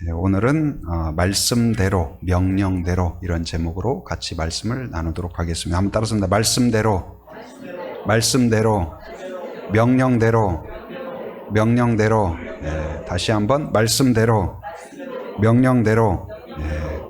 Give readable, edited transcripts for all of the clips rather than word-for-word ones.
오늘은 말씀대로, 명령대로 이런 제목으로 같이 말씀을 나누도록 하겠습니다. 한번 따라서 말씀대로, 말씀대로, 명령대로, 명령대로. 다시 한번 말씀대로, 명령대로.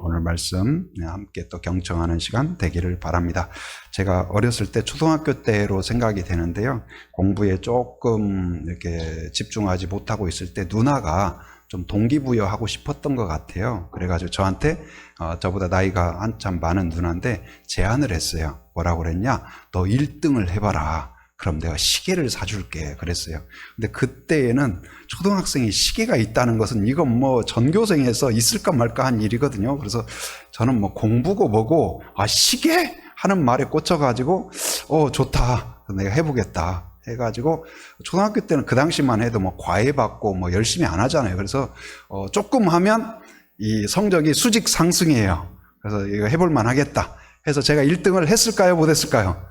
오늘 말씀 함께 또 경청하는 시간 되기를 바랍니다. 제가 어렸을 때 초등학교 때로 생각이 되는데요. 공부에 조금 이렇게 집중하지 못하고 있을 때 누나가 좀 동기부여하고 싶었던 것 같아요. 그래가지고 저한테 저보다 나이가 한참 많은 누나인데 제안을 했어요. 뭐라고 그랬냐? 너 1등을 해봐라. 그럼 내가 시계를 사줄게. 그랬어요. 근데 그때에는 초등학생이 시계가 있다는 것은 이건 뭐 전교생에서 있을까 말까 한 일이거든요. 그래서 저는 뭐 공부고 뭐고 시계? 하는 말에 꽂혀가지고 좋다. 내가 해보겠다. 해가지고 초등학교 때는 그 당시만 해도 뭐 과외 받고 뭐 열심히 안 하잖아요. 그래서 조금 하면 이 성적이 수직 상승이에요. 그래서 이거 해볼만 하겠다 해서 제가 1등을 했을까요? 못 했을까요?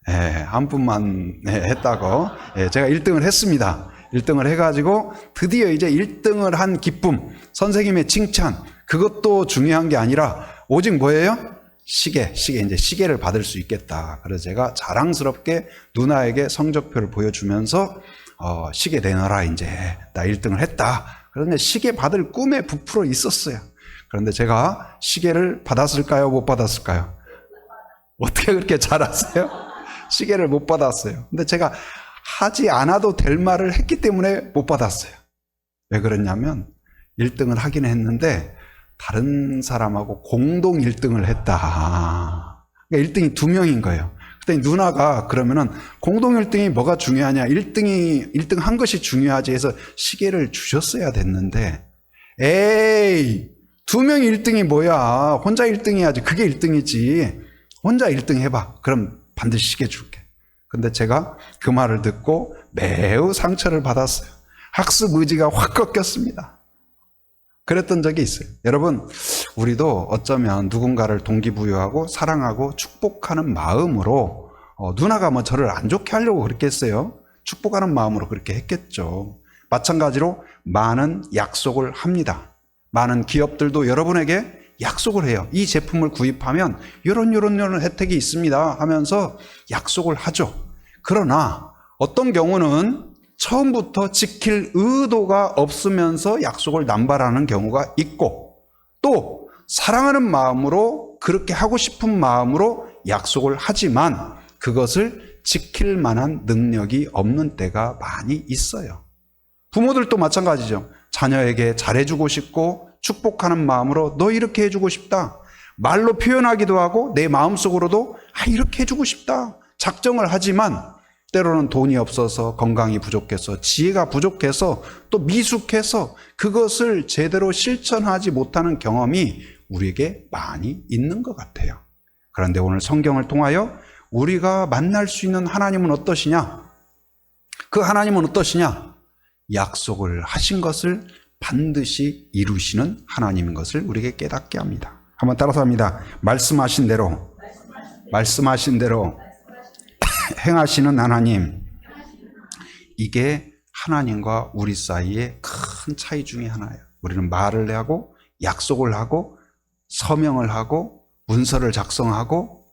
한 분만 했다고. 제가 1등을 했습니다. 1등을 해가지고 드디어 이제 1등을 한 기쁨, 선생님의 칭찬, 그것도 중요한 게 아니라 오직 뭐예요? 시계, 이제 시계를 받을 수 있겠다. 그래서 제가 자랑스럽게 누나에게 성적표를 보여주면서 시계 내놔라. 이제 나 1등을 했다. 그런데 시계 받을 꿈에 부풀어 있었어요. 그런데 제가 시계를 받았을까요? 못 받았을까요? 어떻게 그렇게 잘 아세요? 시계를 못 받았어요. 근데 제가 하지 않아도 될 말을 했기 때문에 못 받았어요. 왜 그랬냐면 1등을 하긴 했는데 다른 사람하고 공동 1등을 했다. 그러니까 1등이 2명인 거예요. 그랬더니 누나가 그러면은 공동 1등이 뭐가 중요하냐? 1등 한 것이 중요하지 해서 시계를 주셨어야 됐는데, 에이, 2명이 1등이 뭐야? 혼자 1등 해야지. 그게 1등이지. 혼자 1등 해봐. 그럼 반드시 시계 줄게. 근데 제가 그 말을 듣고 매우 상처를 받았어요. 학습 의지가 확 꺾였습니다. 그랬던 적이 있어요. 여러분, 우리도 어쩌면 누군가를 동기부여하고 사랑하고 축복하는 마음으로 누나가 뭐 저를 안 좋게 하려고 그렇게 했어요. 축복하는 마음으로 그렇게 했겠죠. 마찬가지로 많은 약속을 합니다. 많은 기업들도 여러분에게 약속을 해요. 이 제품을 구입하면 이런 혜택이 있습니다 하면서 약속을 하죠. 그러나 어떤 경우는 처음부터 지킬 의도가 없으면서 약속을 남발하는 경우가 있고, 또 사랑하는 마음으로 그렇게 하고 싶은 마음으로 약속을 하지만 그것을 지킬 만한 능력이 없는 때가 많이 있어요. 부모들도 마찬가지죠. 자녀에게 잘해주고 싶고 축복하는 마음으로 너 이렇게 해주고 싶다. 말로 표현하기도 하고 내 마음속으로도 이렇게 해주고 싶다. 작정을 하지만 때로는 돈이 없어서, 건강이 부족해서, 지혜가 부족해서, 또 미숙해서 그것을 제대로 실천하지 못하는 경험이 우리에게 많이 있는 것 같아요. 그런데 오늘 성경을 통하여 우리가 만날 수 있는 하나님은 어떠시냐? 그 하나님은 어떠시냐? 약속을 하신 것을 반드시 이루시는 하나님인 것을 우리에게 깨닫게 합니다. 한번 따라서 합니다. 말씀하신 대로 행하시는 하나님. 이게 하나님과 우리 사이의 큰 차이 중에 하나예요. 우리는 말을 하고 약속을 하고 서명을 하고 문서를 작성하고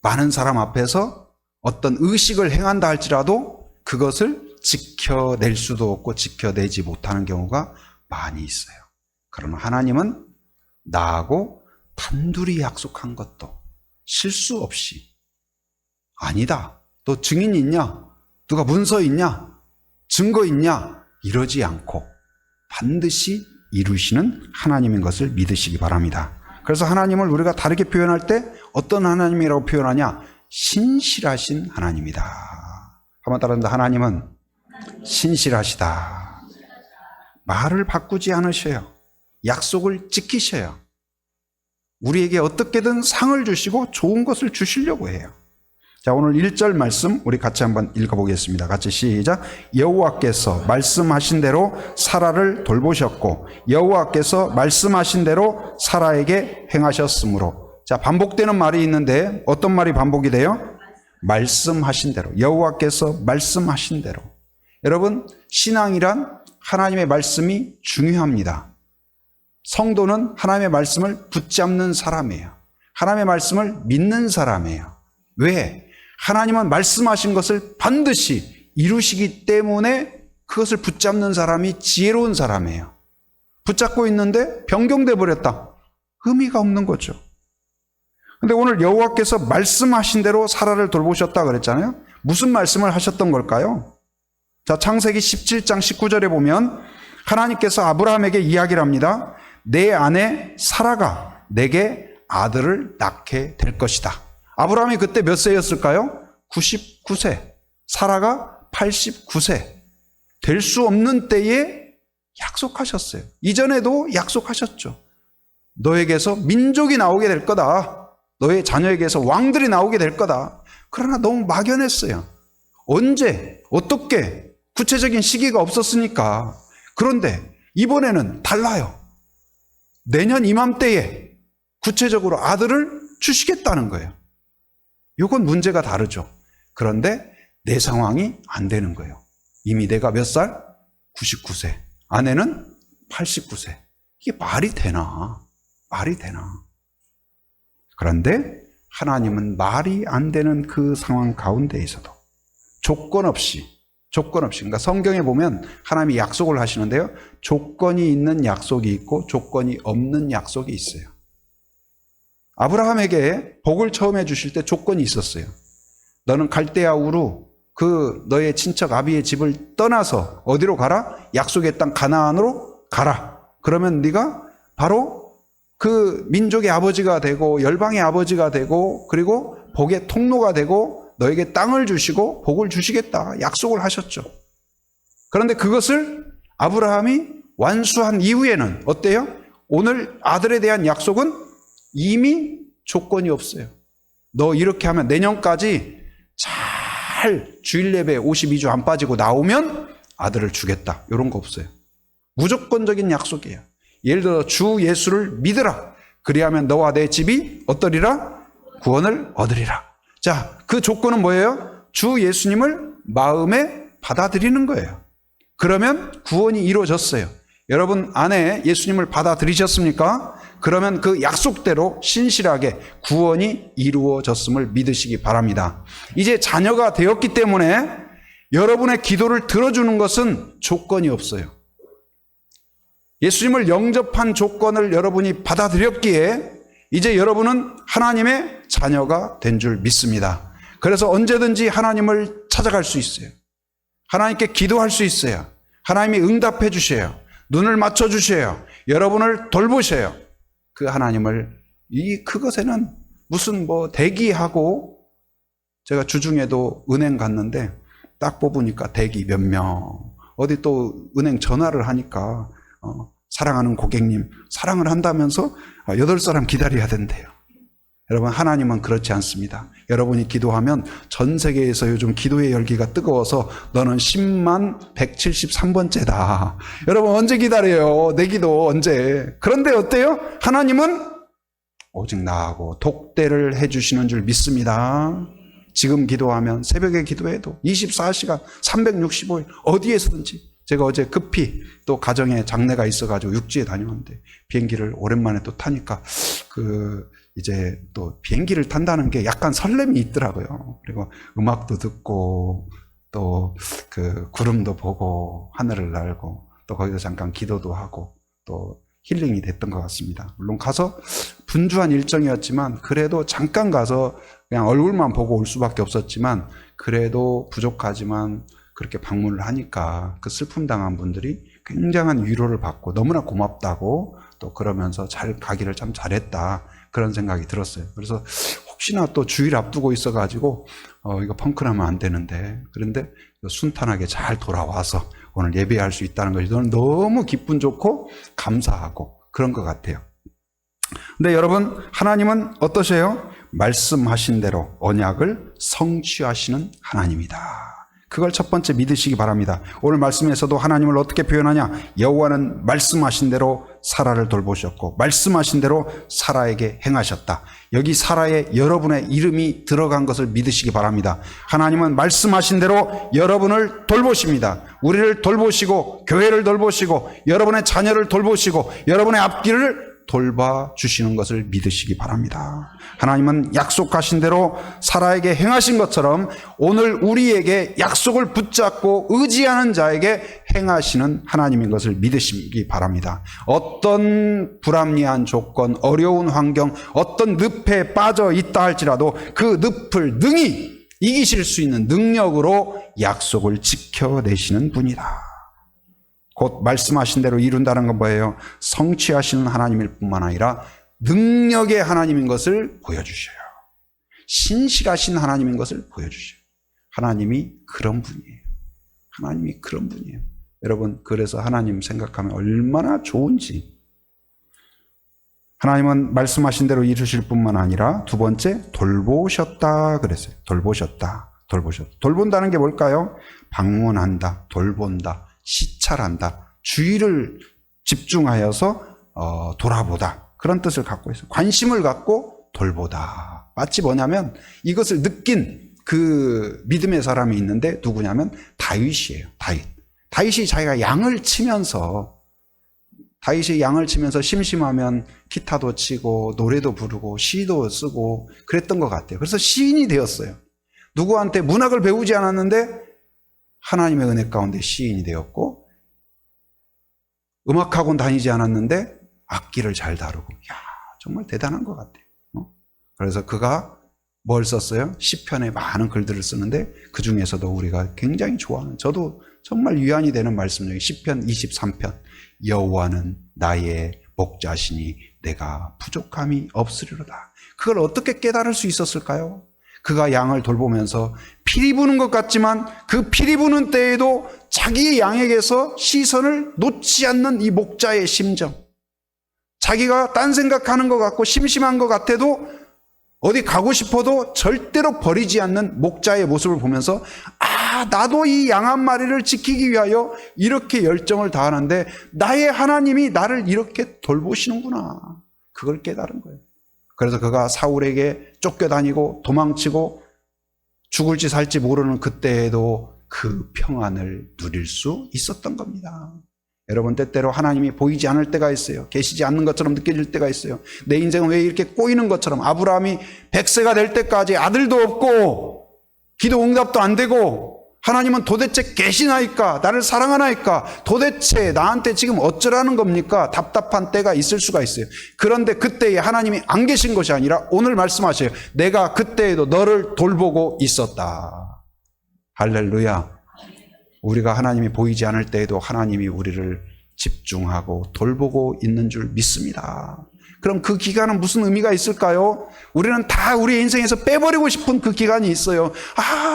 많은 사람 앞에서 어떤 의식을 행한다 할지라도 그것을 지켜낼 수도 없고 지켜내지 못하는 경우가 많이 있어요. 그러나 하나님은 나하고 단둘이 약속한 것도 실수 없이, 아니다, 너 증인 있냐? 누가 문서 있냐? 증거 있냐? 이러지 않고 반드시 이루시는 하나님인 것을 믿으시기 바랍니다. 그래서 하나님을 우리가 다르게 표현할 때 어떤 하나님이라고 표현하냐? 신실하신 하나님이다. 한번 따라합니다. 하나님은 신실하시다. 말을 바꾸지 않으셔요. 약속을 지키셔요. 우리에게 어떻게든 상을 주시고 좋은 것을 주시려고 해요. 자, 오늘 1절 말씀 우리 같이 한번 읽어보겠습니다. 같이 시작. 여호와께서 말씀하신 대로 사라를 돌보셨고 여호와께서 말씀하신 대로 사라에게 행하셨으므로. 자, 반복되는 말이 있는데 어떤 말이 반복이 돼요? 말씀하신 대로. 여호와께서 말씀하신 대로. 여러분, 신앙이란 하나님의 말씀이 중요합니다. 성도는 하나님의 말씀을 붙잡는 사람이에요. 하나님의 말씀을 믿는 사람이에요. 왜? 하나님은 말씀하신 것을 반드시 이루시기 때문에 그것을 붙잡는 사람이 지혜로운 사람이에요. 붙잡고 있는데 변경돼 버렸다. 의미가 없는 거죠. 근데 오늘 여호와께서 말씀하신 대로 사라를 돌보셨다 그랬잖아요. 무슨 말씀을 하셨던 걸까요? 자, 창세기 17장 19절에 보면 하나님께서 아브라함에게 이야기를 합니다. 내 아내 사라가 내게 아들을 낳게 될 것이다. 아브라함이 그때 몇 세였을까요? 99세. 사라가 89세. 될 수 없는 때에 약속하셨어요. 이전에도 약속하셨죠. 너에게서 민족이 나오게 될 거다. 너의 자녀에게서 왕들이 나오게 될 거다. 그러나 너무 막연했어요. 언제, 어떻게, 구체적인 시기가 없었으니까. 그런데 이번에는 달라요. 내년 이맘때에 구체적으로 아들을 주시겠다는 거예요. 이건 문제가 다르죠. 그런데 내 상황이 안 되는 거예요. 이미 내가 몇 살? 99세. 아내는 89세. 이게 말이 되나? 말이 되나? 그런데 하나님은 말이 안 되는 그 상황 가운데에서도 조건 없이, 그러니까 성경에 보면 하나님이 약속을 하시는데요. 조건이 있는 약속이 있고 조건이 없는 약속이 있어요. 아브라함에게 복을 처음 해주실 때 조건이 있었어요. 너는 갈대아 우루 그 너의 친척 아비의 집을 떠나서 어디로 가라? 약속의 땅 가나안으로 가라. 그러면 네가 바로 그 민족의 아버지가 되고 열방의 아버지가 되고 그리고 복의 통로가 되고 너에게 땅을 주시고 복을 주시겠다. 약속을 하셨죠. 그런데 그것을 아브라함이 완수한 이후에는 어때요? 오늘 아들에 대한 약속은 이미 조건이 없어요. 너 이렇게 하면 내년까지 잘 주일 예배 52주 안 빠지고 나오면 아들을 주겠다. 이런 거 없어요. 무조건적인 약속이에요. 예를 들어 주 예수를 믿으라. 그리하면 너와 내 집이 어떠리라? 구원을 얻으리라. 자, 그 조건은 뭐예요? 주 예수님을 마음에 받아들이는 거예요. 그러면 구원이 이루어졌어요. 여러분 안에 예수님을 받아들이셨습니까? 그러면 그 약속대로 신실하게 구원이 이루어졌음을 믿으시기 바랍니다. 이제 자녀가 되었기 때문에 여러분의 기도를 들어주는 것은 조건이 없어요. 예수님을 영접한 조건을 여러분이 받아들였기에 이제 여러분은 하나님의 자녀가 된 줄 믿습니다. 그래서 언제든지 하나님을 찾아갈 수 있어요. 하나님께 기도할 수 있어요. 하나님이 응답해 주셔요. 눈을 맞춰 주셔요. 여러분을 돌보셔요. 그 하나님을 그것에는 무슨 대기하고 제가 주중에도 은행 갔는데 딱 뽑으니까 대기 몇 명 어디 또 은행 전화를 하니까 사랑하는 고객님 사랑을 한다면서 8사람 기다려야 된대요. 여러분 하나님은 그렇지 않습니다. 여러분이 기도하면 전 세계에서 요즘 기도의 열기가 뜨거워서 너는 10만 173번째다. 여러분 언제 기다려요? 내 기도 언제? 그런데 어때요? 하나님은 오직 나하고 독대를 해주시는 줄 믿습니다. 지금 기도하면 새벽에 기도해도 24시간 365일 어디에서든지. 제가 어제 급히 또 가정에 장례가 있어가지고 육지에 다녀왔는데 비행기를 오랜만에 또 타니까 이제 또 비행기를 탄다는 게 약간 설렘이 있더라고요. 그리고 음악도 듣고 또 구름도 보고 하늘을 날고 또 거기서 잠깐 기도도 하고 또 힐링이 됐던 것 같습니다. 물론 가서 분주한 일정이었지만 그래도 잠깐 가서 그냥 얼굴만 보고 올 수밖에 없었지만 그래도 부족하지만 그렇게 방문을 하니까 그 슬픔 당한 분들이 굉장한 위로를 받고 너무나 고맙다고 또 그러면서 잘 가기를 참 잘했다 그런 생각이 들었어요. 그래서 혹시나 또 주일 앞두고 있어가지고 이거 펑크나면 안 되는데 그런데 순탄하게 잘 돌아와서 오늘 예배할 수 있다는 것이 너무 기분 좋고 감사하고 그런 것 같아요. 근데 여러분 하나님은 어떠세요? 말씀하신 대로 언약을 성취하시는 하나님이다. 그걸 첫 번째 믿으시기 바랍니다. 오늘 말씀에서도 하나님을 어떻게 표현하냐? 여호와는 말씀하신 대로 사라를 돌보셨고 말씀하신 대로 사라에게 행하셨다. 여기 사라에 여러분의 이름이 들어간 것을 믿으시기 바랍니다. 하나님은 말씀하신 대로 여러분을 돌보십니다. 우리를 돌보시고 교회를 돌보시고 여러분의 자녀를 돌보시고 여러분의 앞길을 돌봐주시는 것을 믿으시기 바랍니다. 하나님은 약속하신 대로 사라에게 행하신 것처럼 오늘 우리에게 약속을 붙잡고 의지하는 자에게 행하시는 하나님인 것을 믿으시기 바랍니다. 어떤 불합리한 조건, 어려운 환경, 어떤 늪에 빠져 있다 할지라도 그 늪을 능히 이기실 수 있는 능력으로 약속을 지켜내시는 분이다. 곧 말씀하신 대로 이룬다는 건 뭐예요? 성취하시는 하나님일 뿐만 아니라 능력의 하나님인 것을 보여주셔요. 신실하신 하나님인 것을 보여주셔요. 하나님이 그런 분이에요. 하나님이 그런 분이에요. 여러분, 그래서 하나님 생각하면 얼마나 좋은지. 하나님은 말씀하신 대로 이루실 뿐만 아니라 두 번째, 돌보셨다 그랬어요. 돌보셨다. 돌본다는 게 뭘까요? 방문한다, 돌본다, 시찰한다, 주의를 집중하여서 돌아보다, 그런 뜻을 갖고 있어요. 관심을 갖고 돌보다. 마치 뭐냐면 이것을 느낀 그 믿음의 사람이 있는데 누구냐면 다윗이에요. 다윗이 자기가 양을 치면서 심심하면 기타도 치고 노래도 부르고 시도 쓰고 그랬던 것 같아요. 그래서 시인이 되었어요. 누구한테 문학을 배우지 않았는데 하나님의 은혜 가운데 시인이 되었고, 음악학원 다니지 않았는데 악기를 잘 다루고, 정말 대단한 것 같아요. 그래서 그가 뭘 썼어요? 시편에 많은 글들을 쓰는데 그 중에서도 우리가 굉장히 좋아하는, 저도 정말 위안이 되는 말씀 중에 시편 23편, 여호와는 나의 목자시니 내가 부족함이 없으리로다. 그걸 어떻게 깨달을 수 있었을까요? 그가 양을 돌보면서 피리 부는 것 같지만 그 피리 부는 때에도 자기의 양에게서 시선을 놓지 않는 이 목자의 심정, 자기가 딴 생각하는 것 같고 심심한 것 같아도 어디 가고 싶어도 절대로 버리지 않는 목자의 모습을 보면서 나도 이 양 한 마리를 지키기 위하여 이렇게 열정을 다하는데 나의 하나님이 나를 이렇게 돌보시는구나, 그걸 깨달은 거예요. 그래서 그가 사울에게 쫓겨다니고 도망치고 죽을지 살지 모르는 그때에도 그 평안을 누릴 수 있었던 겁니다. 여러분, 때때로 하나님이 보이지 않을 때가 있어요. 계시지 않는 것처럼 느껴질 때가 있어요. 내 인생은 왜 이렇게 꼬이는 것처럼, 아브라함이 100세가 될 때까지 아들도 없고 기도 응답도 안 되고, 하나님은 도대체 계시나이까? 나를 사랑하나이까? 도대체 나한테 지금 어쩌라는 겁니까? 답답한 때가 있을 수가 있어요. 그런데 그때에 하나님이 안 계신 것이 아니라 오늘 말씀하셔요. 내가 그때에도 너를 돌보고 있었다. 할렐루야. 우리가 하나님이 보이지 않을 때에도 하나님이 우리를 집중하고 돌보고 있는 줄 믿습니다. 그럼 그 기간은 무슨 의미가 있을까요? 우리는 다 우리 인생에서 빼버리고 싶은 그 기간이 있어요.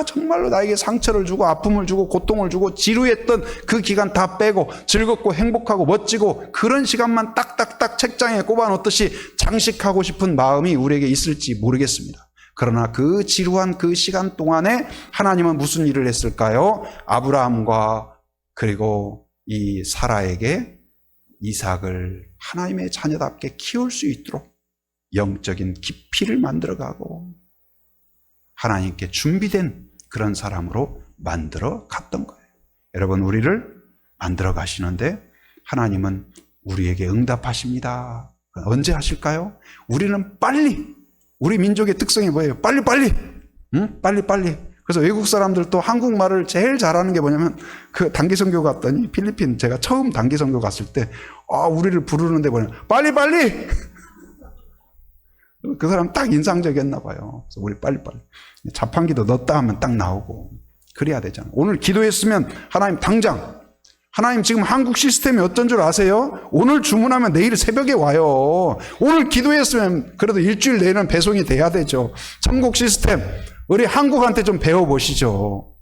정말로 나에게 상처를 주고 아픔을 주고 고통을 주고 지루했던 그 기간 다 빼고 즐겁고 행복하고 멋지고 그런 시간만 딱딱딱 책장에 꼽아 놓듯이 장식하고 싶은 마음이 우리에게 있을지 모르겠습니다. 그러나 그 지루한 그 시간 동안에 하나님은 무슨 일을 했을까요? 아브라함과 그리고 이 사라에게 이삭을 하나님의 자녀답게 키울 수 있도록 영적인 깊이를 만들어가고 하나님께 준비된 그런 사람으로 만들어 갔던 거예요. 여러분, 우리를 만들어 가시는데 하나님은 우리에게 응답하십니다. 언제 하실까요? 우리는 빨리, 우리 민족의 특성이 뭐예요? 빨리빨리. 빨리빨리. 그래서 외국 사람들도 한국말을 제일 잘하는 게 뭐냐면, 그 단기 선교 갔더니 필리핀, 제가 처음 단기 선교 갔을 때 우리를 부르는데 뭐냐, 빨리빨리. 그 사람 딱 인상적이었나 봐요. 그래서 우리 빨리빨리. 자판기도 넣었다 하면 딱 나오고 그래야 되잖아요. 오늘 기도했으면 하나님 당장, 하나님 지금 한국 시스템이 어떤 줄 아세요? 오늘 주문하면 내일 새벽에 와요. 오늘 기도했으면 그래도 일주일 내에는 배송이 돼야 되죠. 천국 시스템 우리 한국한테 좀 배워보시죠.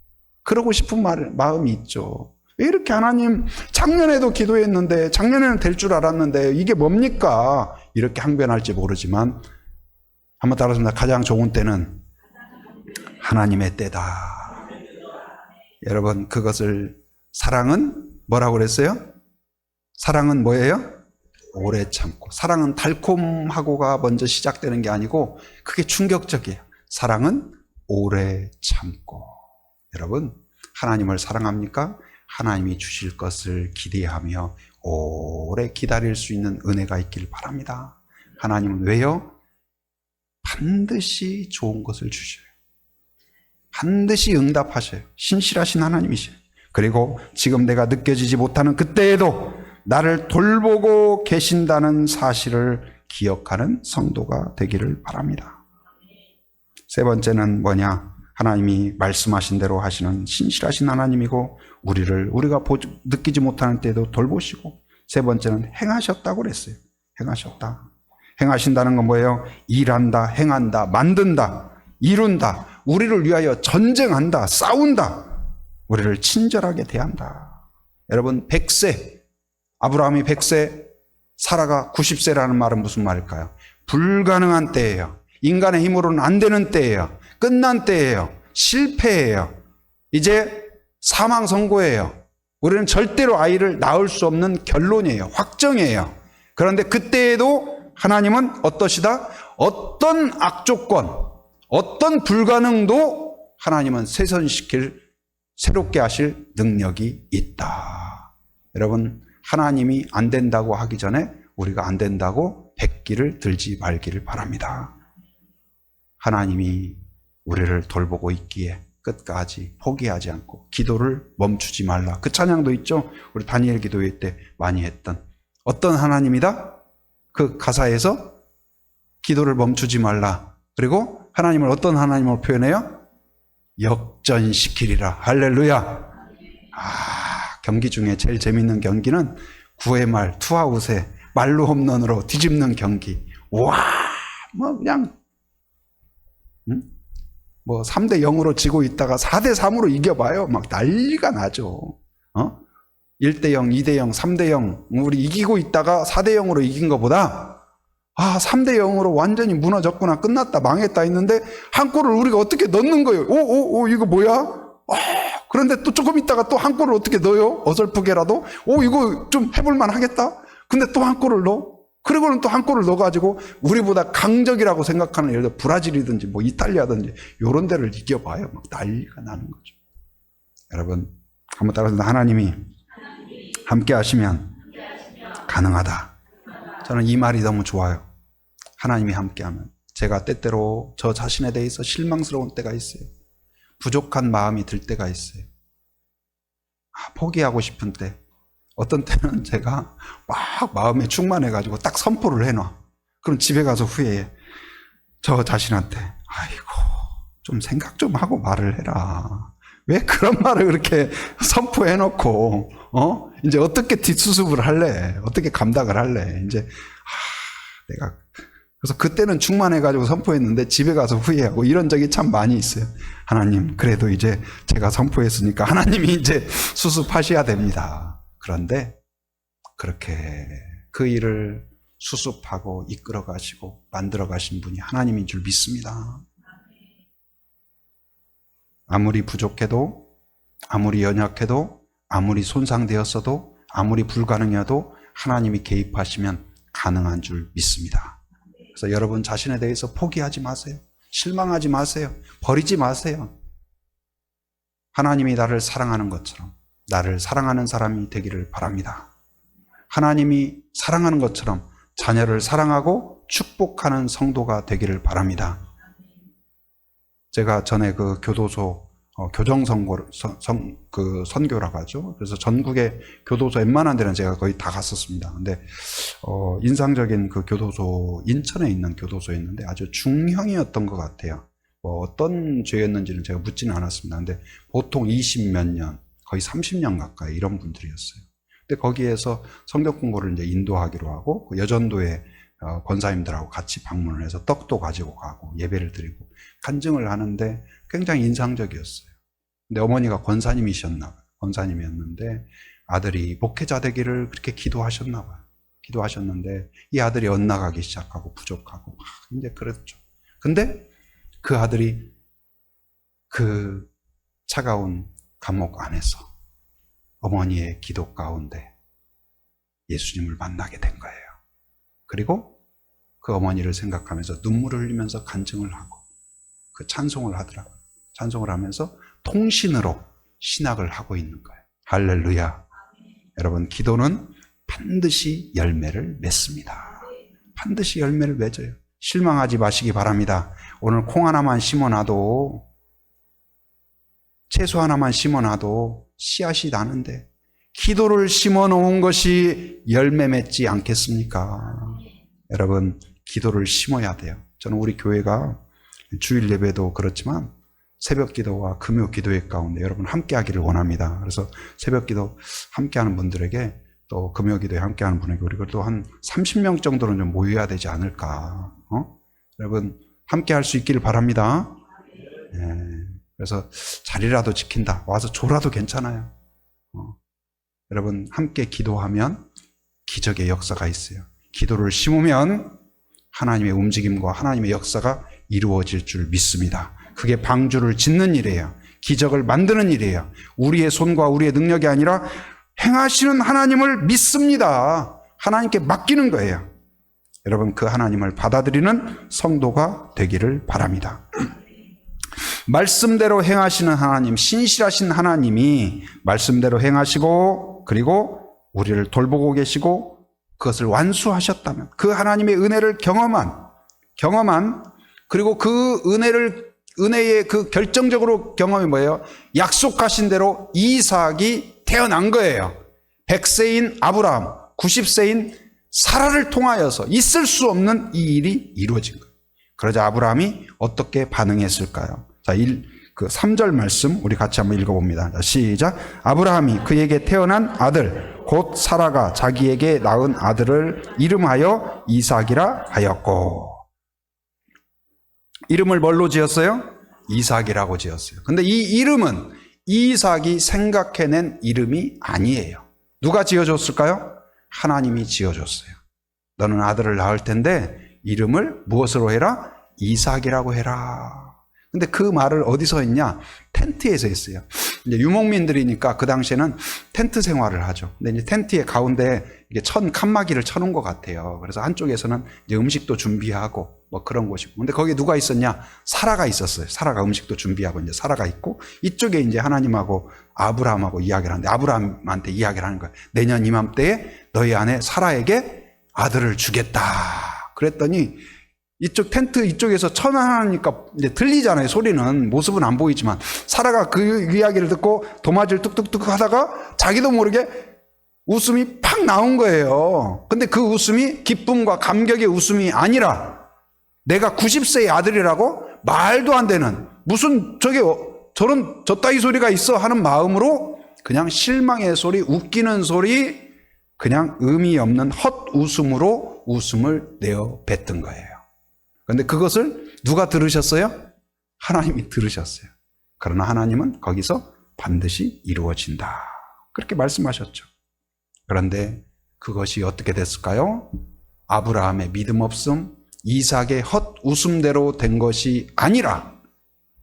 그러고 싶은 마음이 있죠. 왜 이렇게 하나님, 작년에도 기도했는데, 작년에는 될 줄 알았는데 이게 뭡니까? 이렇게 항변할지 모르지만 한번 따라서 가장 좋은 때는 하나님의 때다. 여러분, 그것을 사랑은 뭐라고 그랬어요? 사랑은 뭐예요? 오래 참고. 사랑은 달콤하고가 먼저 시작되는 게 아니고 그게 충격적이에요. 사랑은 오래 참고. 여러분, 하나님을 사랑합니까? 하나님이 주실 것을 기대하며 오래 기다릴 수 있는 은혜가 있길 바랍니다. 하나님은 왜요? 반드시 좋은 것을 주셔요. 반드시 응답하셔요. 신실하신 하나님이셔요. 그리고 지금 내가 느껴지지 못하는 그때에도 나를 돌보고 계신다는 사실을 기억하는 성도가 되기를 바랍니다. 세 번째는 뭐냐? 하나님이 말씀하신 대로 하시는 신실하신 하나님이고 우리가 느끼지 못하는 때에도 돌보시고, 세 번째는 행하셨다고 그랬어요. 행하셨다. 행하신다는 건 뭐예요? 일한다, 행한다, 만든다, 이룬다, 우리를 위하여 전쟁한다, 싸운다, 우리를 친절하게 대한다. 여러분, 100세, 아브라함이 100세, 사라가 90세라는 말은 무슨 말일까요? 불가능한 때예요. 인간의 힘으로는 안 되는 때예요. 끝난 때예요. 실패예요. 이제 사망 선고예요. 우리는 절대로 아이를 낳을 수 없는 결론이에요. 확정이에요. 그런데 그때에도 하나님은 어떠시다? 어떤 악조건, 어떤 불가능도 하나님은 쇄선시킬, 새롭게 하실 능력이 있다. 여러분, 하나님이 안 된다고 하기 전에 우리가 안 된다고 백기를 들지 말기를 바랍니다. 하나님이 우리를 돌보고 있기에 끝까지 포기하지 않고 기도를 멈추지 말라. 그 찬양도 있죠. 우리 다니엘 기도회 때 많이 했던, 어떤 하나님이다? 그 가사에서 기도를 멈추지 말라. 그리고 하나님을 어떤 하나님으로 표현해요? 역전시키리라. 할렐루야. 경기 중에 제일 재밌는 경기는 9회 말 투아웃에 말로 홈런으로 뒤집는 경기. 와, 뭐 그냥 3대 0으로 지고 있다가 4대 3으로 이겨봐요. 막 난리가 나죠. 1대 0, 2대 0, 3대 0 우리 이기고 있다가 4대 0으로 이긴 것보다 3대 0으로 완전히 무너졌구나, 끝났다, 망했다 했는데 한 골을 우리가 어떻게 넣는 거예요. 이거 뭐야? 그런데 또 조금 있다가 또 한 골을 어떻게 넣어요? 어설프게라도. 이거 좀 해볼만 하겠다. 근데 또 한 골을 넣어. 그리고는 또 한 골을 넣어가지고 우리보다 강적이라고 생각하는, 예를 들어 브라질이든지 뭐 이탈리아든지 이런 데를 이겨봐요. 막 난리가 나는 거죠. 여러분, 한번 따라서 하나님이 함께 하시면 가능하다. 저는 이 말이 너무 좋아요. 하나님이 함께하면. 제가 때때로 저 자신에 대해서 실망스러운 때가 있어요. 부족한 마음이 들 때가 있어요. 포기하고 싶은 때. 어떤 때는 제가 막 마음에 충만해가지고 딱 선포를 해놔. 그럼 집에 가서 후회해. 저 자신한테, 아이고, 좀 생각 좀 하고 말을 해라. 왜 그런 말을 그렇게 선포해놓고, 이제 어떻게 뒷수습을 할래? 어떻게 감당을 할래? 이제, 내가, 그래서 그때는 충만해가지고 선포했는데 집에 가서 후회하고 이런 적이 참 많이 있어요. 하나님, 그래도 이제 제가 선포했으니까 하나님이 이제 수습하셔야 됩니다. 그런데 그렇게 그 일을 수습하고 이끌어 가시고 만들어 가신 분이 하나님인 줄 믿습니다. 아무리 부족해도, 아무리 연약해도, 아무리 손상되었어도, 아무리 불가능해도 하나님이 개입하시면 가능한 줄 믿습니다. 그래서 여러분 자신에 대해서 포기하지 마세요. 실망하지 마세요. 버리지 마세요. 하나님이 나를 사랑하는 것처럼 나를 사랑하는 사람이 되기를 바랍니다. 하나님이 사랑하는 것처럼 자녀를 사랑하고 축복하는 성도가 되기를 바랍니다. 제가 전에 그 교도소 교정선교 선교라고 하죠. 그래서 전국의 교도소 웬만한 데는 제가 거의 다 갔었습니다. 근데 인상적인 그 교도소, 인천에 있는 교도소였는데 아주 중형이었던 것 같아요. 뭐 어떤 죄였는지는 제가 묻지는 않았습니다. 근데 보통 20몇 년, 거의 30년 가까이 이런 분들이었어요. 근데 거기에서 성경 공부를 이제 인도하기로 하고 그 여전도의 권사님들하고 같이 방문을 해서 떡도 가지고 가고 예배를 드리고 간증을 하는데 굉장히 인상적이었어요. 근데 어머니가 권사님이었는데 아들이 목회자 되기를 그렇게 기도하셨나 봐요. 기도하셨는데 이 아들이 엇나가기 시작하고 부족하고 이제 그랬죠. 근데 그 아들이 그 차가운 감옥 안에서 어머니의 기도 가운데 예수님을 만나게 된 거예요. 그리고 그 어머니를 생각하면서 눈물을 흘리면서 간증을 하고 그 찬송을 하더라고요. 찬송을 하면서 통신으로 신학을 하고 있는 거예요. 할렐루야. 여러분, 기도는 반드시 열매를 맺습니다. 반드시 열매를 맺어요. 실망하지 마시기 바랍니다. 오늘 콩 하나만 심어놔도, 채소 하나만 심어놔도 씨앗이 나는데 기도를 심어놓은 것이 열매 맺지 않겠습니까? 여러분, 기도를 심어야 돼요. 저는 우리 교회가 주일 예배도 그렇지만 새벽 기도와 금요 기도회 가운데 여러분 함께 하기를 원합니다. 그래서 새벽 기도 함께 하는 분들에게, 또 금요 기도에 함께 하는 분에게 우리가 또 한 30명 정도는 좀 모여야 되지 않을까. 여러분 함께 할 수 있기를 바랍니다. 그래서 자리라도 지킨다, 와서 줘라도 괜찮아요. 여러분 함께 기도하면 기적의 역사가 있어요. 기도를 심으면 하나님의 움직임과 하나님의 역사가 이루어질 줄 믿습니다. 그게 방주를 짓는 일이에요. 기적을 만드는 일이에요. 우리의 손과 우리의 능력이 아니라 행하시는 하나님을 믿습니다. 하나님께 맡기는 거예요. 여러분, 그 하나님을 받아들이는 성도가 되기를 바랍니다. 말씀대로 행하시는 하나님, 신실하신 하나님이 말씀대로 행하시고 그리고 우리를 돌보고 계시고 그것을 완수하셨다면, 그 하나님의 은혜를 경험한 그리고 그 은혜의 그 결정적으로 경험이 뭐예요? 약속하신 대로 이삭이 태어난 거예요. 100세인 아브라함, 90세인 사라를 통하여서 있을 수 없는 이 일이 이루어진 거예요. 그러자 아브라함이 어떻게 반응했을까요? 자, 3절 말씀 우리 같이 한번 읽어봅니다. 자, 시작. 아브라함이 그에게 태어난 아들 곧 사라가 자기에게 낳은 아들을 이름하여 이삭이라 하였고. 이름을 뭘로 지었어요? 이삭이라고 지었어요. 근데 이 이름은 이삭이 생각해낸 이름이 아니에요. 누가 지어줬을까요? 하나님이 지어줬어요. 너는 아들을 낳을 텐데 이름을 무엇으로 해라? 이삭이라고 해라. 근데 그 말을 어디서 했냐? 텐트에서 했어요. 이제 유목민들이니까 그 당시에는 텐트 생활을 하죠. 근데 이제 텐트의 가운데 이게 칸막이를 쳐놓은 것 같아요. 그래서 한쪽에서는 이제 음식도 준비하고 뭐 그런 곳이고. 근데 거기에 누가 있었냐? 사라가 있었어요. 사라가 음식도 준비하고 이제 사라가 있고, 이쪽에 이제 하나님하고 아브라함하고 이야기를 하는데 아브라함한테 이야기를 하는 거예요. 내년 이맘때에 너희 아내 사라에게 아들을 주겠다. 그랬더니 이쪽 텐트 이쪽에서 천하니까 이제 들리잖아요. 소리는, 모습은 안 보이지만. 사라가 그 이야기를 듣고 도마질 뚝뚝뚝 하다가 자기도 모르게 웃음이 팍 나온 거예요. 근데 그 웃음이 기쁨과 감격의 웃음이 아니라, 내가 90세의 아들이라고? 말도 안 되는, 무슨 저런 저따위 소리가 있어 하는 마음으로 그냥 실망의 소리, 웃기는 소리, 그냥 의미 없는 헛웃음으로 웃음을 내어 뱉은 거예요. 그런데 그것을 누가 들으셨어요? 하나님이 들으셨어요. 그러나 하나님은 거기서 반드시 이루어진다, 그렇게 말씀하셨죠. 그런데 그것이 어떻게 됐을까요? 아브라함의 믿음 없음, 이삭의 헛웃음대로 된 것이 아니라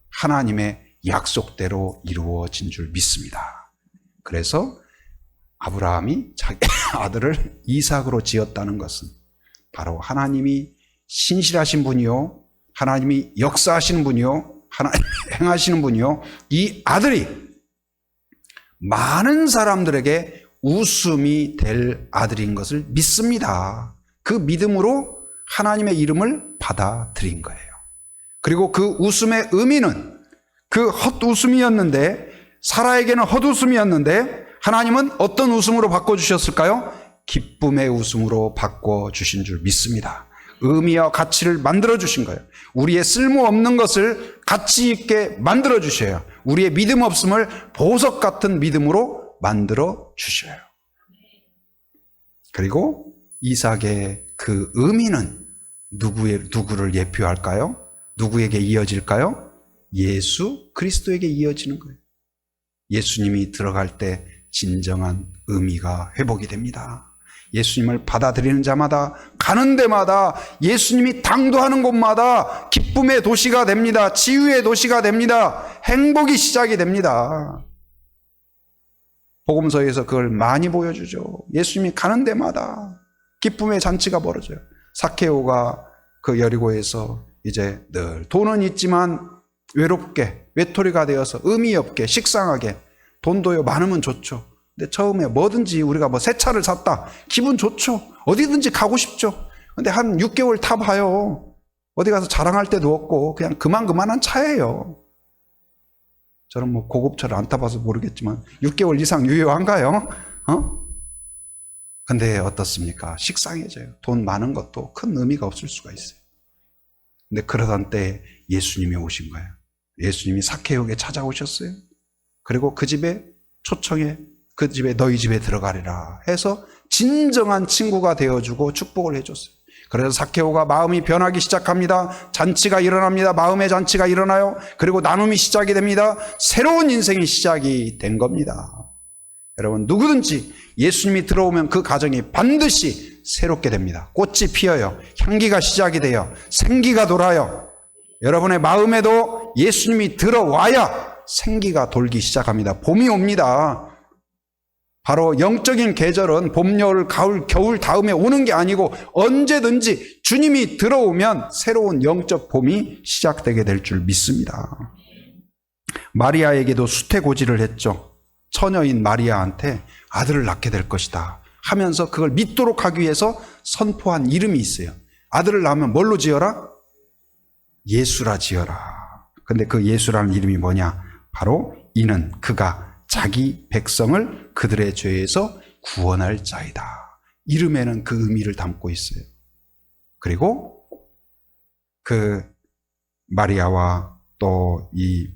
하나님의 약속대로 이루어진 줄 믿습니다. 그래서 아브라함이 자기 아들을 이삭으로 지었다는 것은 바로 하나님이 신실하신 분이요, 하나님이 역사하시는 분이요, 하나님이 행하시는 분이요, 이 아들이 많은 사람들에게 웃음이 될 아들인 것을 믿습니다. 그 믿음으로 하나님의 이름을 받아들인 거예요. 그리고 그 웃음의 의미는, 그 헛웃음이었는데, 사라에게는 헛웃음이었는데 하나님은 어떤 웃음으로 바꿔주셨을까요? 기쁨의 웃음으로 바꿔주신 줄 믿습니다. 의미와 가치를 만들어주신 거예요. 우리의 쓸모없는 것을 가치 있게 만들어주셔요. 우리의 믿음 없음을 보석 같은 믿음으로 만들어주셔요. 그리고 이삭의 그 의미는 누구를 예표할까요? 누구에게 이어질까요? 예수 그리스도에게 이어지는 거예요. 예수님이 들어갈 때 진정한 의미가 회복이 됩니다. 예수님을 받아들이는 자마다, 가는 데마다, 예수님이 당도하는 곳마다 기쁨의 도시가 됩니다. 치유의 도시가 됩니다. 행복이 시작이 됩니다. 복음서에서 그걸 많이 보여주죠. 예수님이 가는 데마다 기쁨의 잔치가 벌어져요. 삭개오가 그 여리고에서 이제 늘 돈은 있지만 외롭게 외톨이가 되어서 의미 없게 식상하게, 돈도요 많으면 좋죠. 근데 처음에 뭐든지 우리가 뭐 새 차를 샀다, 기분 좋죠. 어디든지 가고 싶죠. 근데 한 6개월 타봐요. 어디 가서 자랑할 데도 없고 그냥 그만한 차예요. 저는 뭐 고급차를 안 타봐서 모르겠지만 6개월 이상 유효한가요? 근데 어떻습니까? 식상해져요. 돈 많은 것도 큰 의미가 없을 수가 있어요. 근데 그러던 때 예수님이 오신 거예요. 예수님이 삭개오에게 찾아오셨어요. 그리고 그 집에 초청해, 그 집에 너희 집에 들어가리라 해서 진정한 친구가 되어주고 축복을 해줬어요. 그래서 삭개오가 마음이 변하기 시작합니다. 잔치가 일어납니다. 마음의 잔치가 일어나요. 그리고 나눔이 시작이 됩니다. 새로운 인생이 시작이 된 겁니다. 여러분, 누구든지 예수님이 들어오면 그 가정이 반드시 새롭게 됩니다. 꽃이 피어요. 향기가 시작이 돼요. 생기가 돌아요. 여러분의 마음에도 예수님이 들어와야 생기가 돌기 시작합니다. 봄이 옵니다. 바로 영적인 계절은 봄, 여름, 가을, 겨울 다음에 오는 게 아니고 언제든지 주님이 들어오면 새로운 영적 봄이 시작되게 될 줄 믿습니다. 마리아에게도 수태고지를 했죠. 처녀인 마리아한테 아들을 낳게 될 것이다 하면서 그걸 믿도록 하기 위해서 선포한 이름이 있어요. 아들을 낳으면 뭘로 지어라? 예수라 지어라. 근데 그 예수라는 이름이 뭐냐? 바로 이는 그가 자기 백성을 그들의 죄에서 구원할 자이다. 이름에는 그 의미를 담고 있어요. 그리고 그 마리아와 또 이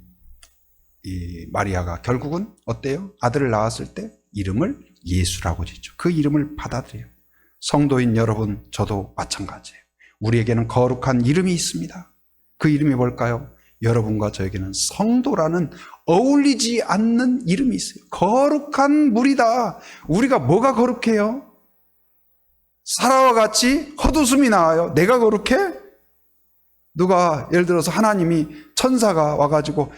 마리아가 결국은 어때요? 아들을 낳았을 때 이름을 예수라고 짓죠. 그 이름을 받아들여요. 성도인 여러분, 저도 마찬가지예요. 우리에게는 거룩한 이름이 있습니다. 그 이름이 뭘까요? 여러분과 저에게는 성도라는 어울리지 않는 이름이 있어요. 거룩한 물이다. 우리가 뭐가 거룩해요? 사라와 같이 헛웃음이 나와요. 내가 거룩해? 누가 예를 들어서 하나님이 천사가 와가지고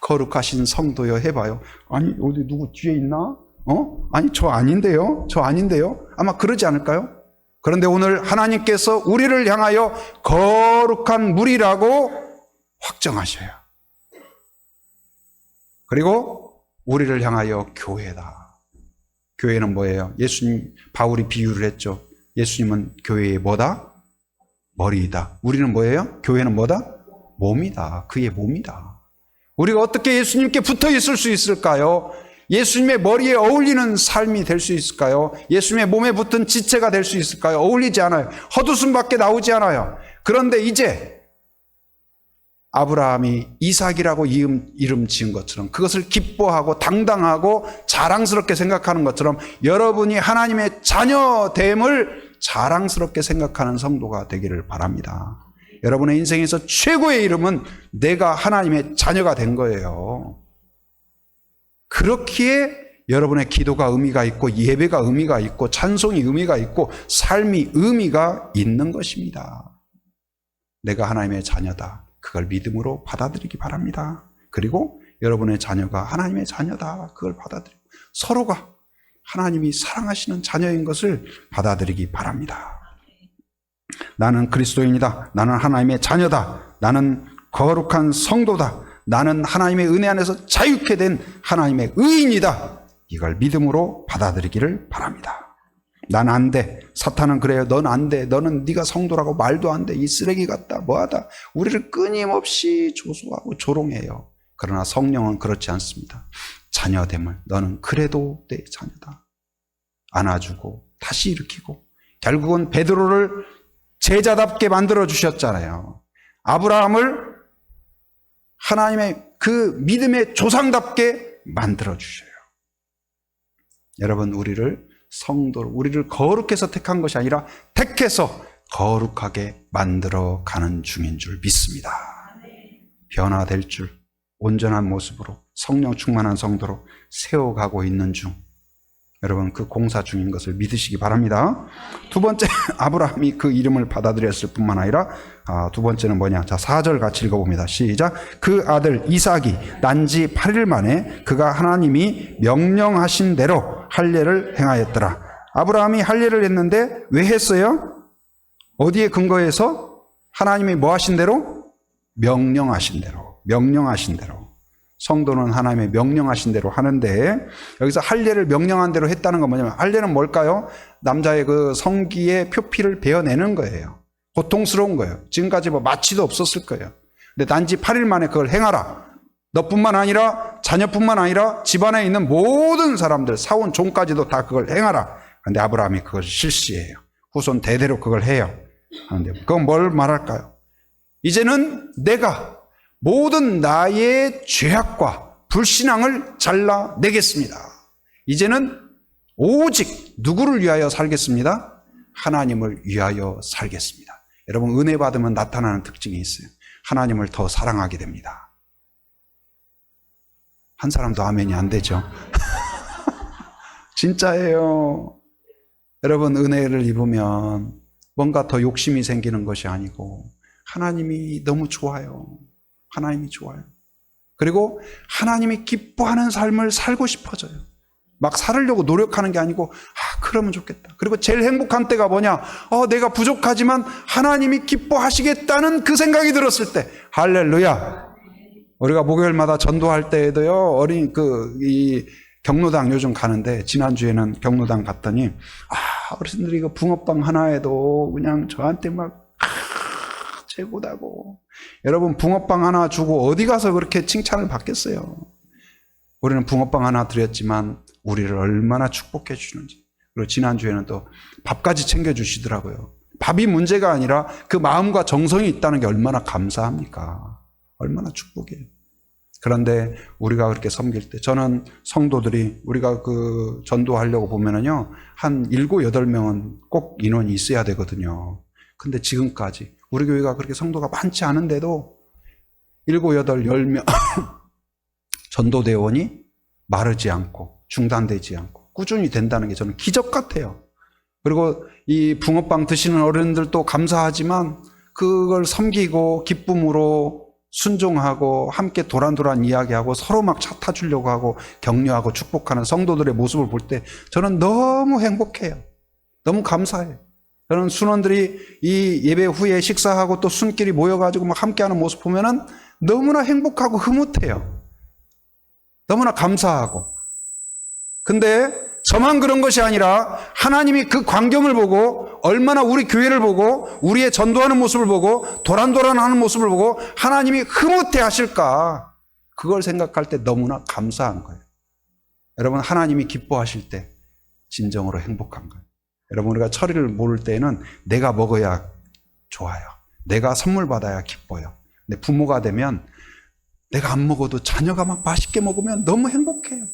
거룩하신 성도여 해봐요. 아니 어디 누구 뒤에 있나? 아니 저 아닌데요? 저 아닌데요? 아마 그러지 않을까요? 그런데 오늘 하나님께서 우리를 향하여 거룩한 물이라고 확정하셔요. 그리고 우리를 향하여 교회다. 교회는 뭐예요? 예수님, 바울이 비유를 했죠. 예수님은 교회의 뭐다? 머리이다. 우리는 뭐예요? 교회는 뭐다? 몸이다. 그의 몸이다. 우리가 어떻게 예수님께 붙어 있을 수 있을까요? 예수님의 머리에 어울리는 삶이 될 수 있을까요? 예수님의 몸에 붙은 지체가 될 수 있을까요? 어울리지 않아요. 헛웃음밖에 나오지 않아요. 그런데 이제 아브라함이 이삭이라고 이름 지은 것처럼 그것을 기뻐하고 당당하고 자랑스럽게 생각하는 것처럼 여러분이 하나님의 자녀됨을 자랑스럽게 생각하는 성도가 되기를 바랍니다. 여러분의 인생에서 최고의 이름은 내가 하나님의 자녀가 된 거예요. 그렇기에 여러분의 기도가 의미가 있고 예배가 의미가 있고 찬송이 의미가 있고 삶이 의미가 있는 것입니다. 내가 하나님의 자녀다. 그걸 믿음으로 받아들이기 바랍니다. 그리고 여러분의 자녀가 하나님의 자녀다. 그걸 받아들이고 서로가 하나님이 사랑하시는 자녀인 것을 받아들이기 바랍니다. 나는 그리스도인이다. 나는 하나님의 자녀다. 나는 거룩한 성도다. 나는 하나님의 은혜 안에서 자유케 된 하나님의 의인이다. 이걸 믿음으로 받아들이기를 바랍니다. 난 안 돼. 사탄은 그래요. 넌 안 돼. 너는 네가 성도라고 말도 안 돼. 이 쓰레기 같다. 뭐하다. 우리를 끊임없이 조소하고 조롱해요. 그러나 성령은 그렇지 않습니다. 자녀됨을 너는 그래도 내 자녀다. 안아주고 다시 일으키고 결국은 베드로를 제자답게 만들어 주셨잖아요. 아브라함을 하나님의 그 믿음의 조상답게 만들어 주셔요. 여러분, 우리를 성도로, 우리를 거룩해서 택한 것이 아니라 택해서 거룩하게 만들어 가는 중인 줄 믿습니다. 변화될 줄, 온전한 모습으로 성령 충만한 성도로 세워가고 있는 중. 여러분 그 공사 중인 것을 믿으시기 바랍니다. 두 번째, 아브라함이 그 이름을 받아들였을 뿐만 아니라 두 번째는 뭐냐? 자, 4절 같이 읽어봅니다. 시작. 그 아들 이삭이 난지 8일 만에 그가 하나님이 명령하신 대로 할례를 행하였더라. 아브라함이 할례를 했는데 왜 했어요? 어디에 근거해서? 하나님이 뭐 하신 대로? 명령하신 대로. 명령하신 대로. 성도는 하나님의 명령하신 대로 하는데, 여기서 할례를 명령한 대로 했다는 건 뭐냐면, 할례는 뭘까요? 남자의 그 성기의 표피를 베어내는 거예요. 고통스러운 거예요. 지금까지 뭐 마취도 없었을 거예요. 근데 단지 8일 만에 그걸 행하라. 너뿐만 아니라 자녀뿐만 아니라 집안에 있는 모든 사람들, 사원 종까지도 다 그걸 행하라. 근데 아브라함이 그걸 실시해요. 후손 대대로 그걸 해요. 그런데 그건 뭘 말할까요? 이제는 내가 모든 나의 죄악과 불신앙을 잘라내겠습니다. 이제는 오직 누구를 위하여 살겠습니다? 하나님을 위하여 살겠습니다. 여러분, 은혜 받으면 나타나는 특징이 있어요. 하나님을 더 사랑하게 됩니다. 한 사람도 아멘이 안 되죠. 진짜예요. 여러분, 은혜를 입으면 뭔가 더 욕심이 생기는 것이 아니고 하나님이 너무 좋아요. 하나님이 좋아요. 그리고 하나님이 기뻐하는 삶을 살고 싶어져요. 막 살으려고 노력하는 게 아니고 그러면 좋겠다. 그리고 제일 행복한 때가 뭐냐? 내가 부족하지만 하나님이 기뻐하시겠다는 그 생각이 들었을 때, 할렐루야. 우리가 목요일마다 전도할 때에도요, 이 경로당 요즘 가는데, 지난주에는 경로당 갔더니 어르신들이 이거 붕어빵 하나에도 그냥 저한테 막 최고다고. 여러분, 붕어빵 하나 주고 어디 가서 그렇게 칭찬을 받겠어요? 우리는 붕어빵 하나 드렸지만 우리를 얼마나 축복해 주시는지. 그리고 지난주에는 또 밥까지 챙겨주시더라고요. 밥이 문제가 아니라 그 마음과 정성이 있다는 게 얼마나 감사합니까? 얼마나 축복이에요. 그런데 우리가 그렇게 섬길 때, 저는 성도들이 우리가 그 전도하려고 보면은요, 한 7, 8명은 꼭 인원이 있어야 되거든요. 근데 지금까지 우리 교회가 그렇게 성도가 많지 않은데도 7, 8, 10명 전도대원이 마르지 않고 중단되지 않고 꾸준히 된다는 게 저는 기적 같아요. 그리고 이 붕어빵 드시는 어른들도 감사하지만 그걸 섬기고 기쁨으로 순종하고 함께 도란도란 이야기하고 서로 막 차 타주려고 하고 격려하고 축복하는 성도들의 모습을 볼 때 저는 너무 행복해요. 너무 감사해요. 저는 순원들이 이 예배 후에 식사하고 또 순끼리 모여가지고 막 함께하는 모습 보면은 너무나 행복하고 흐뭇해요. 너무나 감사하고. 근데 저만 그런 것이 아니라 하나님이 그 광경을 보고, 얼마나 우리 교회를 보고 우리의 전도하는 모습을 보고 도란도란하는 모습을 보고 하나님이 흐뭇해 하실까, 그걸 생각할 때 너무나 감사한 거예요. 여러분, 하나님이 기뻐하실 때 진정으로 행복한 거예요. 여러분, 우리가 철이를 모를 때에는 내가 먹어야 좋아요. 내가 선물 받아야 기뻐요. 근데 부모가 되면 내가 안 먹어도 자녀가 막 맛있게 먹으면 너무 행복해요.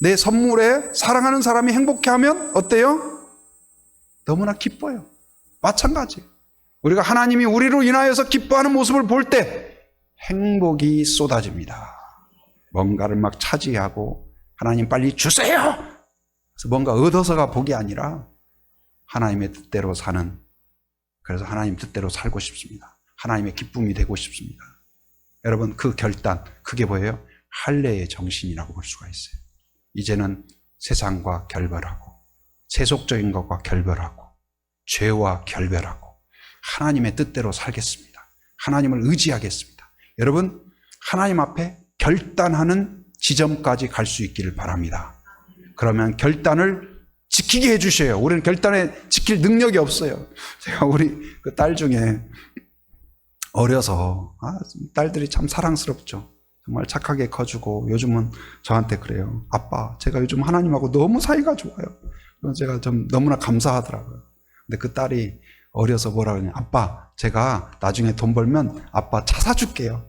내 선물에 사랑하는 사람이 행복해하면 어때요? 너무나 기뻐요. 마찬가지예요. 우리가 하나님이 우리로 인하여서 기뻐하는 모습을 볼 때 행복이 쏟아집니다. 뭔가를 막 차지하고 하나님 빨리 주세요! 그래서 뭔가 얻어서가 복이 아니라 하나님의 뜻대로 사는, 그래서 하나님 뜻대로 살고 싶습니다. 하나님의 기쁨이 되고 싶습니다. 여러분, 그 결단, 그게 뭐예요? 할례의 정신이라고 볼 수가 있어요. 이제는 세상과 결별하고 세속적인 것과 결별하고 죄와 결별하고 하나님의 뜻대로 살겠습니다. 하나님을 의지하겠습니다. 여러분, 하나님 앞에 결단하는 지점까지 갈 수 있기를 바랍니다. 그러면 결단을 지키게 해주셔요. 우리는 결단에 지킬 능력이 없어요. 제가 우리 그 딸 중에 어려서, 딸들이 참 사랑스럽죠. 정말 착하게 커주고 요즘은 저한테 그래요. 아빠, 제가 요즘 하나님하고 너무 사이가 좋아요. 그래서 제가 좀 너무나 감사하더라고요. 근데 그 딸이 어려서 뭐라 그러냐. 아빠, 제가 나중에 돈 벌면 아빠 차 사줄게요.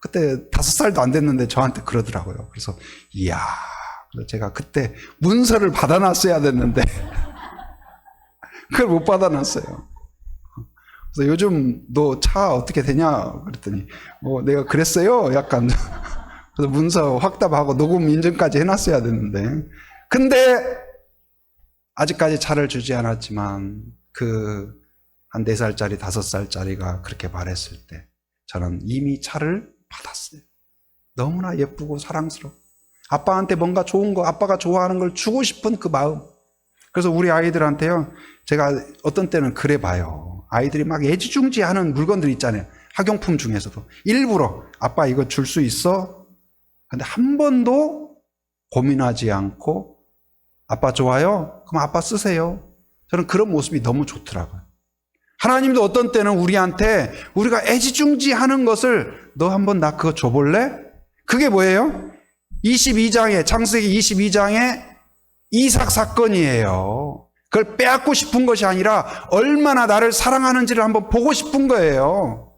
그때 5살도 안 됐는데 저한테 그러더라고요. 그래서 이야, 제가 그때 문서를 받아놨어야 됐는데 그걸 못 받아놨어요. 그래서 요즘 너 차 어떻게 되냐 그랬더니 내가 그랬어요 약간. 그래서 문서 확답하고 녹음 인증까지 해놨어야 됐는데, 근데 아직까지 차를 주지 않았지만 그 한 4살짜리 5살짜리가 그렇게 말했을 때 저는 이미 차를 받았어요. 너무나 예쁘고 사랑스럽고 아빠한테 뭔가 좋은 거, 아빠가 좋아하는 걸 주고 싶은 그 마음. 그래서 우리 아이들한테요, 제가 어떤 때는 그래 봐요. 아이들이 막 애지중지하는 물건들 있잖아요. 학용품 중에서도 일부러 아빠 이거 줄 수 있어? 근데 한 번도 고민하지 않고 아빠 좋아요? 그럼 아빠 쓰세요. 저는 그런 모습이 너무 좋더라고요. 하나님도 어떤 때는 우리한테 우리가 애지중지하는 것을 너 한번 나 그거 줘볼래? 그게 뭐예요? 22장에 창세기 22장에 이삭 사건이에요. 그걸 빼앗고 싶은 것이 아니라 얼마나 나를 사랑하는지를 한번 보고 싶은 거예요.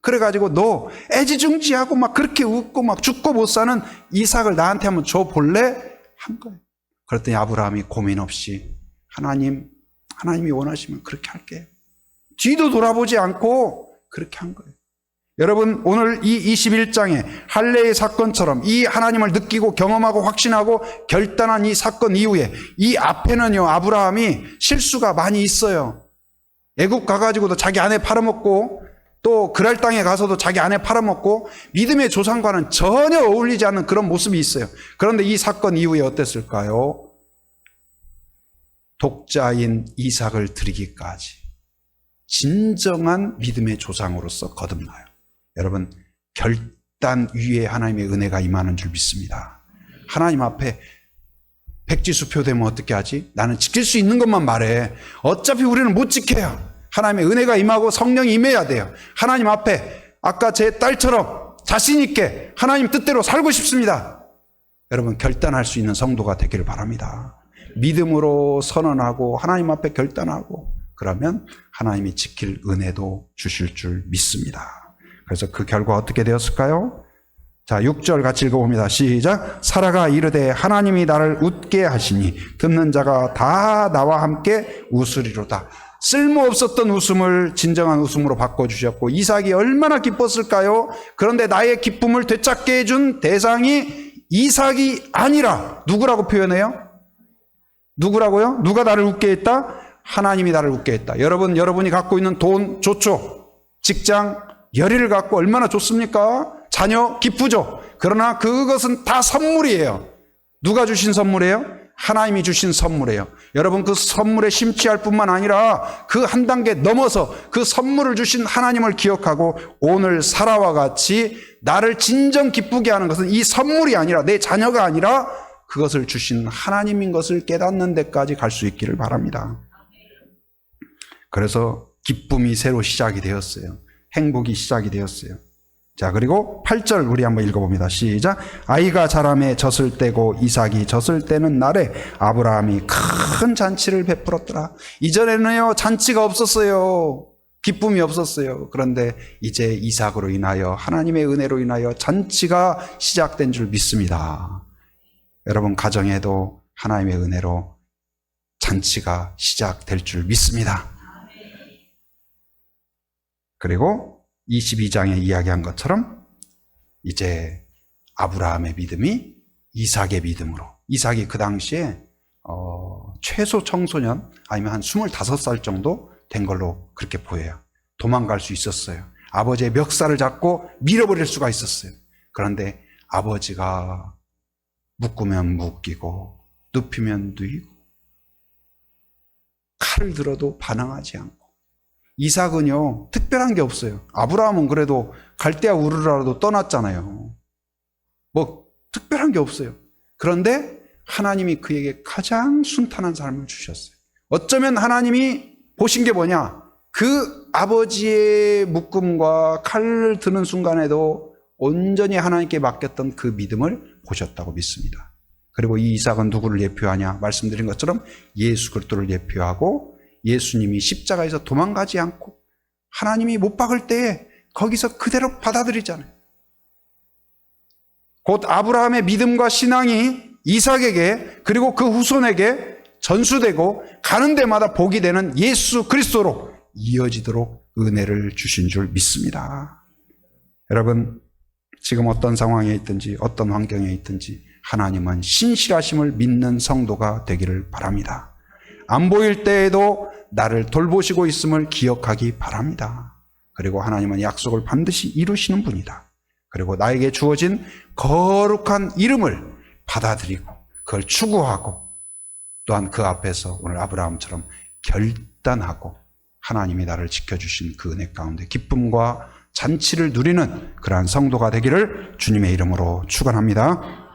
그래가지고 너 애지중지하고 막 그렇게 웃고 막 죽고 못 사는 이삭을 나한테 한번 줘볼래? 한 거예요. 그랬더니 아브라함이 고민 없이 하나님이 원하시면 그렇게 할게요. 뒤도 돌아보지 않고 그렇게 한 거예요. 여러분, 오늘 이 21장에 할례의 사건처럼 이 하나님을 느끼고 경험하고 확신하고 결단한 이 사건 이후에 이 앞에는요, 아브라함이 실수가 많이 있어요. 애국 가가지고도 자기 아내 팔아먹고 또 그랄 땅에 가서도 자기 아내 팔아먹고 믿음의 조상과는 전혀 어울리지 않는 그런 모습이 있어요. 그런데 이 사건 이후에 어땠을까요? 독자인 이삭을 드리기까지 진정한 믿음의 조상으로서 거듭나요. 여러분, 결단 위에 하나님의 은혜가 임하는 줄 믿습니다. 하나님 앞에 백지수표 되면 어떻게 하지? 나는 지킬 수 있는 것만 말해. 어차피 우리는 못 지켜요. 하나님의 은혜가 임하고 성령이 임해야 돼요. 하나님 앞에 아까 제 딸처럼 자신 있게 하나님 뜻대로 살고 싶습니다. 여러분, 결단할 수 있는 성도가 되기를 바랍니다. 믿음으로 선언하고 하나님 앞에 결단하고 그러면 하나님이 지킬 은혜도 주실 줄 믿습니다. 그래서 그 결과 어떻게 되었을까요? 자, 6절 같이 읽어봅니다. 시작. 사라가 이르되 하나님이 나를 웃게 하시니 듣는 자가 다 나와 함께 웃으리로다. 쓸모없었던 웃음을 진정한 웃음으로 바꿔주셨고 이삭이 얼마나 기뻤을까요? 그런데 나의 기쁨을 되찾게 해준 대상이 이삭이 아니라 누구라고 표현해요? 누구라고요? 누가 나를 웃게 했다? 하나님이 나를 웃게 했다. 여러분이 갖고 있는 돈 좋죠? 직장, 열의를 갖고 얼마나 좋습니까? 자녀 기쁘죠? 그러나 그것은 다 선물이에요. 누가 주신 선물이에요? 하나님이 주신 선물이에요. 여러분, 그 선물에 심취할 뿐만 아니라 그 한 단계 넘어서 그 선물을 주신 하나님을 기억하고 오늘 사라와 같이 나를 진정 기쁘게 하는 것은 이 선물이 아니라 내 자녀가 아니라 그것을 주신 하나님인 것을 깨닫는 데까지 갈 수 있기를 바랍니다. 그래서 기쁨이 새로 시작이 되었어요. 행복이 시작이 되었어요. 자, 그리고 8절 우리 한번 읽어봅니다. 시작. 아이가 자라매 젖을 떼고 이삭이 젖을 떼는 날에 아브라함이 큰 잔치를 베풀었더라. 이전에는요, 잔치가 없었어요. 기쁨이 없었어요. 그런데 이제 이삭으로 인하여 하나님의 은혜로 인하여 잔치가 시작된 줄 믿습니다. 여러분 가정에도 하나님의 은혜로 잔치가 시작될 줄 믿습니다. 그리고 22장에 이야기한 것처럼 이제 아브라함의 믿음이 이삭의 믿음으로, 이삭이 그 당시에 최소 청소년 아니면 한 25살 정도 된 걸로 그렇게 보여요. 도망갈 수 있었어요. 아버지의 멱살을 잡고 밀어버릴 수가 있었어요. 그런데 아버지가 묶으면 묶이고 눕히면 누이고 칼을 들어도 반항하지 않고, 이삭은요 특별한 게 없어요. 아브라함은 그래도 갈대아 우르라도 떠났잖아요. 뭐 특별한 게 없어요. 그런데 하나님이 그에게 가장 순탄한 삶을 주셨어요. 어쩌면 하나님이 보신 게 뭐냐, 그 아버지의 묶음과 칼을 드는 순간에도 온전히 하나님께 맡겼던 그 믿음을 보셨다고 믿습니다. 그리고 이 이삭은 누구를 예표하냐, 말씀드린 것처럼 예수 그리스도를 예표하고, 예수님이 십자가에서 도망가지 않고 하나님이 못 박을 때에 거기서 그대로 받아들이잖아요. 곧 아브라함의 믿음과 신앙이 이삭에게 그리고 그 후손에게 전수되고 가는 데마다 복이 되는 예수 그리스도로 이어지도록 은혜를 주신 줄 믿습니다. 여러분, 지금 어떤 상황에 있든지 어떤 환경에 있든지 하나님은 신실하심을 믿는 성도가 되기를 바랍니다. 안 보일 때에도 나를 돌보시고 있음을 기억하기 바랍니다. 그리고 하나님은 약속을 반드시 이루시는 분이다. 그리고 나에게 주어진 거룩한 이름을 받아들이고 그걸 추구하고 또한 그 앞에서 오늘 아브라함처럼 결단하고 하나님이 나를 지켜주신 그 은혜 가운데 기쁨과 잔치를 누리는 그러한 성도가 되기를 주님의 이름으로 축원합니다.